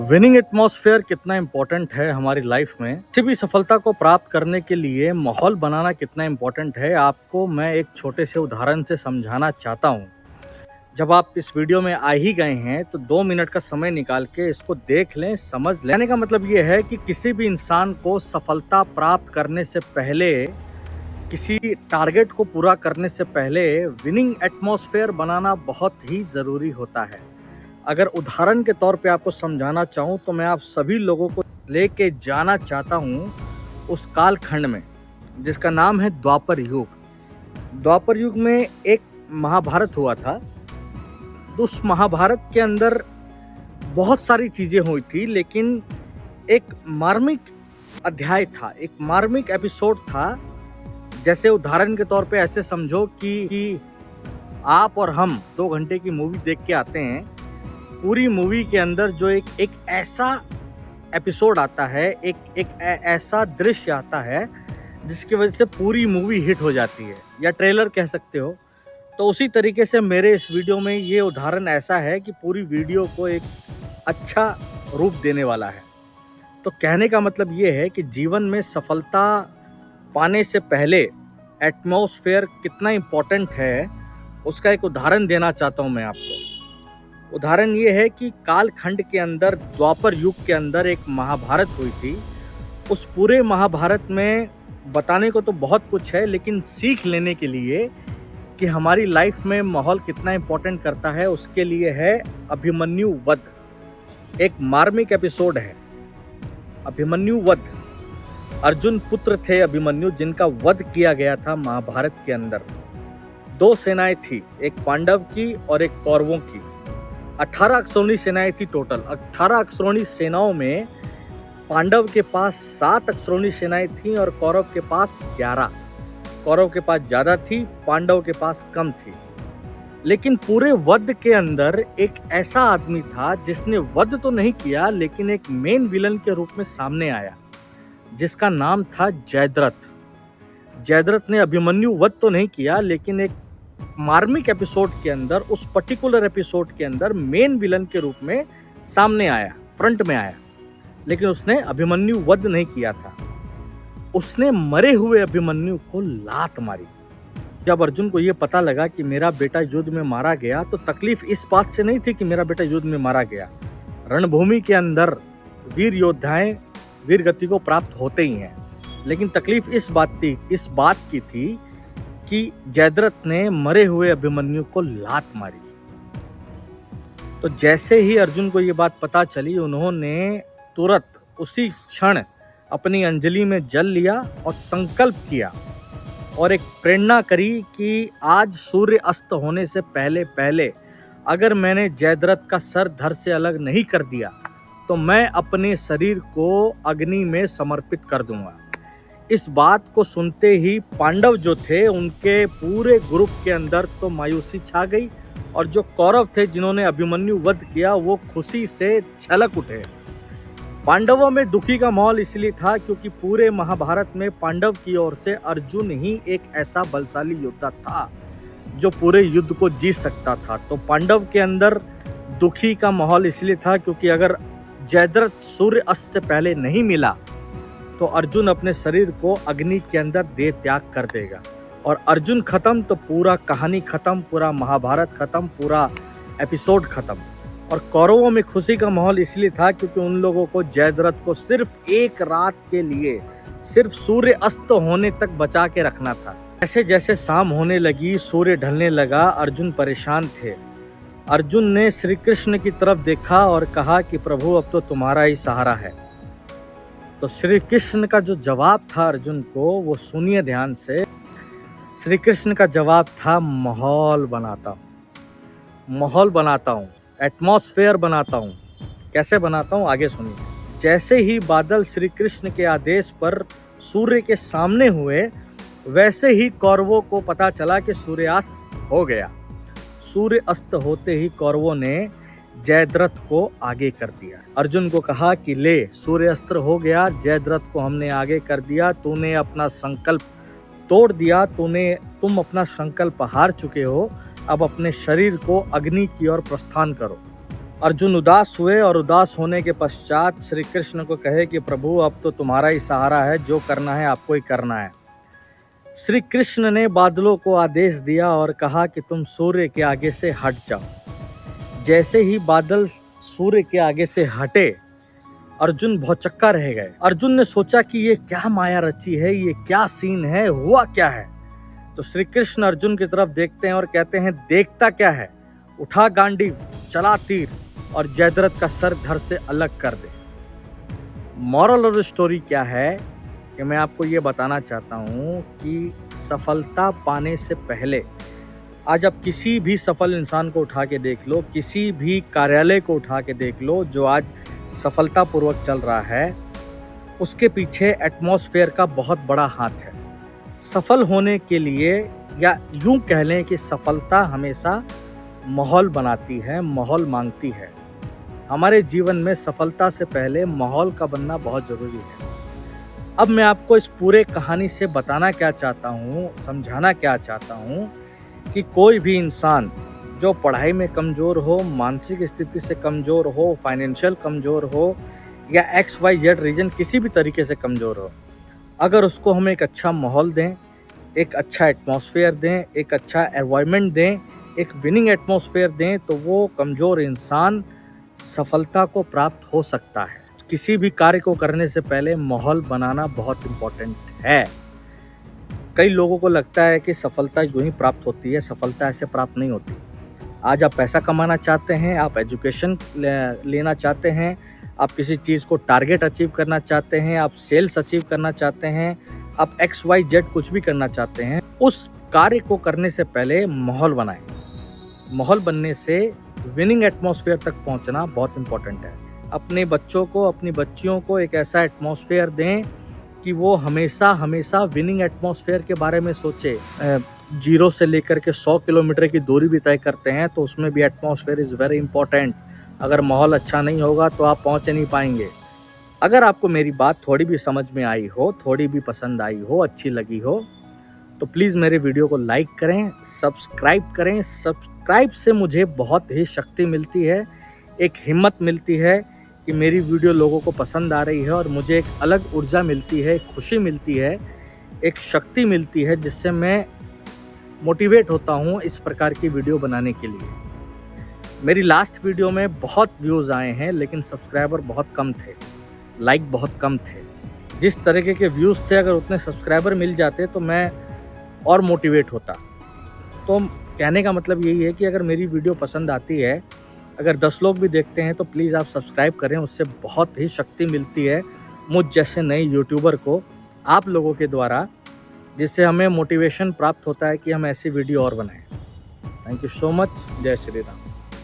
Winning atmosphere कितना important है हमारी लाइफ में। किसी भी सफलता को प्राप्त करने के लिए माहौल बनाना कितना इम्पोर्टेंट है, आपको मैं एक छोटे से उदाहरण से समझाना चाहता हूँ। जब आप इस वीडियो में आ ही गए हैं तो 2 मिनट का समय निकाल के इसको देख लें, समझ लें। कहने का मतलब ये है कि किसी भी इंसान को सफलता प्राप्त करने से पहले, किसी टारगेट को पूरा करने से पहले विनिंग एटमॉस्फेयर बनाना बहुत ही ज़रूरी होता है। अगर उदाहरण के तौर पे आपको समझाना चाहूँ तो मैं आप सभी लोगों को लेके जाना चाहता हूँ उस कालखंड में जिसका नाम है द्वापर युग। द्वापर युग में एक महाभारत हुआ था। तो उस महाभारत के अंदर बहुत सारी चीज़ें हुई थी, लेकिन एक मार्मिक अध्याय था, एक मार्मिक एपिसोड था। जैसे उदाहरण के तौर पे ऐसे समझो कि आप और हम 2 घंटे की मूवी देख के आते हैं। पूरी मूवी के अंदर जो एक ऐसा एपिसोड आता है, एक ऐसा दृश्य आता है जिसकी वजह से पूरी मूवी हिट हो जाती है, या ट्रेलर कह सकते हो। तो उसी तरीके से मेरे इस वीडियो में ये उदाहरण ऐसा है कि पूरी वीडियो को एक अच्छा रूप देने वाला है। तो कहने का मतलब ये है कि जीवन में सफलता पाने से पहले एटमॉस्फेयर कितना इम्पोर्टेंट है, उसका एक उदाहरण देना चाहता हूँ मैं आपको। उदाहरण ये है कि कालखंड के अंदर, द्वापर युग के अंदर एक महाभारत हुई थी। उस पूरे महाभारत में बताने को तो बहुत कुछ है, लेकिन सीख लेने के लिए कि हमारी लाइफ में माहौल कितना इम्पोर्टेंट करता है, उसके लिए है अभिमन्यु वध। एक मार्मिक एपिसोड है अभिमन्यु वध। अर्जुन पुत्र थे अभिमन्यु, जिनका वध किया गया था महाभारत के अंदर। 2 सेनाएं थी, एक पांडव की और एक कौरवों की। 18 अक्षौणी सेनाएं थी टोटल। 18 अक्षौणी सेनाओं में पांडव के पास 7 अक्षौणी सेनाएं थी और कौरव के पास 11। कौरव के पास ज्यादा थी, पांडव के पास कम थी। लेकिन पूरे वध के अंदर एक ऐसा आदमी था जिसने वध तो नहीं किया, लेकिन एक मेन विलन के रूप में सामने आया, जिसका नाम था जयद्रथ। जयद्रथ ने अभिमन्यु वध तो नहीं किया, लेकिन एक मार्मिक एपिसोड के अंदर, उस पर्टिकुलर एपिसोड के अंदर मेन विलन के रूप में सामने आया, फ्रंट में आया। लेकिन उसने अभिमन्यु वध नहीं किया था। उसने मरे हुए अभिमन्यु को लात मारी। जब अर्जुन को यह पता लगा कि मेरा बेटा युद्ध में मारा गया, तो तकलीफ इस बात से नहीं थी कि मेरा बेटा युद्ध में मारा गया। रणभूमि के अंदर वीर योद्धाएं वीर गति को प्राप्त होते ही हैं, लेकिन तकलीफ इस बात की थी कि जयद्रथ ने मरे हुए अभिमन्यु को लात मारी। तो जैसे ही अर्जुन को ये बात पता चली, उन्होंने तुरंत उसी क्षण अपनी अंजलि में जल लिया और संकल्प किया और एक प्रेरणा करी कि आज सूर्य अस्त होने से पहले पहले अगर मैंने जयद्रथ का सर धड़ से अलग नहीं कर दिया तो मैं अपने शरीर को अग्नि में समर्पित कर दूंगा। इस बात को सुनते ही पांडव जो थे, उनके पूरे ग्रुप के अंदर तो मायूसी छा गई, और जो कौरव थे जिन्होंने अभिमन्यु वध किया, वो खुशी से छलक उठे। पांडवों में दुखी का माहौल इसलिए था क्योंकि पूरे महाभारत में पांडव की ओर से अर्जुन ही एक ऐसा बलशाली योद्धा था जो पूरे युद्ध को जीत सकता था। तो पांडव के अंदर दुखी का माहौल इसलिए था क्योंकि अगर जयद्रथ सूर्य अस्त से पहले नहीं मिला तो अर्जुन अपने शरीर को अग्नि के अंदर देह त्याग कर देगा, और अर्जुन खत्म तो पूरा कहानी खत्म, पूरा महाभारत खत्म, पूरा एपिसोड खत्म। और कौरवों में खुशी का माहौल इसलिए था क्योंकि उन लोगों को जयद्रथ को सिर्फ एक रात के लिए, सिर्फ सूर्य अस्त होने तक बचा के रखना था। जैसे जैसे शाम होने लगी, सूर्य ढलने लगा, अर्जुन परेशान थे। अर्जुन ने श्री कृष्ण की तरफ देखा और कहा कि प्रभु, अब तो तुम्हारा ही सहारा है। तो श्री कृष्ण का जो जवाब था अर्जुन को, वो सुनिए ध्यान से। श्री कृष्ण का जवाब था, माहौल बनाता हूँ, माहौल बनाता हूँ, एटमॉस्फेयर बनाता हूँ। कैसे बनाता हूँ, आगे सुनिए। जैसे ही बादल श्री कृष्ण के आदेश पर सूर्य के सामने हुए, वैसे ही कौरवों को पता चला कि सूर्यास्त हो गया। सूर्य अस्त होते ही कौरवों ने जयद्रथ को आगे कर दिया। अर्जुन को कहा कि ले, सूर्य अस्त हो गया, जयद्रथ को हमने आगे कर दिया, तूने अपना संकल्प तोड़ दिया, तुम अपना संकल्प हार चुके हो। अब अपने शरीर को अग्नि की ओर प्रस्थान करो। अर्जुन उदास हुए और उदास होने के पश्चात श्री कृष्ण को कहे कि प्रभु अब तो तुम्हारा ही सहारा है, जो करना है आपको ही करना है। श्री कृष्ण ने बादलों को आदेश दिया और कहा कि तुम सूर्य के आगे से हट जाओ। जैसे ही बादल सूर्य के आगे से हटे, अर्जुन भौचक्का रह गए। अर्जुन ने सोचा कि ये क्या माया रची है, ये क्या सीन है, हुआ क्या है। तो श्री कृष्ण अर्जुन की तरफ देखते हैं और कहते हैं, देखता क्या है, उठा गांडीव, चला तीर और जयद्रथ का सर धड़ से अलग कर दे। मॉरल ऑफ द स्टोरी क्या है कि मैं आपको ये बताना चाहता हूँ कि सफलता पाने से पहले, आज आप किसी भी सफल इंसान को उठा के देख लो, किसी भी कार्यालय को उठा के देख लो जो आज सफलतापूर्वक चल रहा है, उसके पीछे एटमॉस्फेयर का बहुत बड़ा हाथ है। सफल होने के लिए, या यूं कह लें कि सफलता हमेशा माहौल बनाती है, माहौल मांगती है। हमारे जीवन में सफलता से पहले माहौल का बनना बहुत ज़रूरी है। अब मैं आपको इस पूरे कहानी से बताना क्या चाहता हूँ, समझाना क्या चाहता हूँ कि कोई भी इंसान जो पढ़ाई में कमज़ोर हो, मानसिक स्थिति से कमज़ोर हो, फाइनेंशियल कमज़ोर हो, या XYZ रीजन किसी भी तरीके से कमज़ोर हो, अगर उसको हम एक अच्छा माहौल दें, एक अच्छा एटमॉस्फेयर दें, एक अच्छा एनवायरनमेंट दें, एक विनिंग एटमॉस्फेयर दें, तो वो कमज़ोर इंसान सफलता को प्राप्त हो सकता है। किसी भी कार्य को करने से पहले माहौल बनाना बहुत इम्पोर्टेंट है। कई लोगों को लगता है कि सफलता यूं ही प्राप्त होती है, सफलता ऐसे प्राप्त नहीं होती। आज आप पैसा कमाना चाहते हैं, आप एजुकेशन लेना चाहते हैं, आप किसी चीज़ को टारगेट अचीव करना चाहते हैं, आप सेल्स अचीव करना चाहते हैं, आप XYZ कुछ भी करना चाहते हैं, उस कार्य को करने से पहले माहौल बनाएं। माहौल बनने से विनिंग एटमॉस्फेयर तक पहुंचना बहुत इम्पोर्टेंट है। अपने बच्चों को, अपनी बच्चियों को एक ऐसा एटमॉस्फेयर दें कि वो हमेशा विनिंग एटमॉस्फेयर के बारे में सोचे। 0 से लेकर के 100 किलोमीटर की दूरी भी तय करते हैं तो उसमें भी एटमॉस्फेयर इज़ वेरी इंपॉर्टेंट। अगर माहौल अच्छा नहीं होगा तो आप पहुंच नहीं पाएंगे। अगर आपको मेरी बात थोड़ी भी समझ में आई हो, थोड़ी भी पसंद आई हो, अच्छी लगी हो, तो प्लीज़ मेरे वीडियो को लाइक करें, सब्सक्राइब करें। सब्सक्राइब से मुझे बहुत ही शक्ति मिलती है, एक हिम्मत मिलती है कि मेरी वीडियो लोगों को पसंद आ रही है, और मुझे एक अलग ऊर्जा मिलती है, एक खुशी मिलती है, एक शक्ति मिलती है, जिससे मैं मोटिवेट होता हूँ इस प्रकार की वीडियो बनाने के लिए। मेरी लास्ट वीडियो में बहुत व्यूज़ आए हैं, लेकिन सब्सक्राइबर बहुत कम थे, लाइक बहुत कम थे। जिस तरीके के व्यूज़ थे, अगर उतने सब्सक्राइबर मिल जाते तो मैं और मोटिवेट होता। तो कहने का मतलब यही है कि अगर मेरी वीडियो पसंद आती है, अगर 10 लोग भी देखते हैं तो प्लीज़ आप सब्सक्राइब करें, उससे बहुत ही शक्ति मिलती है मुझ जैसे नए यूट्यूबर को, आप लोगों के द्वारा, जिससे हमें मोटिवेशन प्राप्त होता है कि हम ऐसी वीडियो और बनाएं। Thank you so much. जय श्री राम।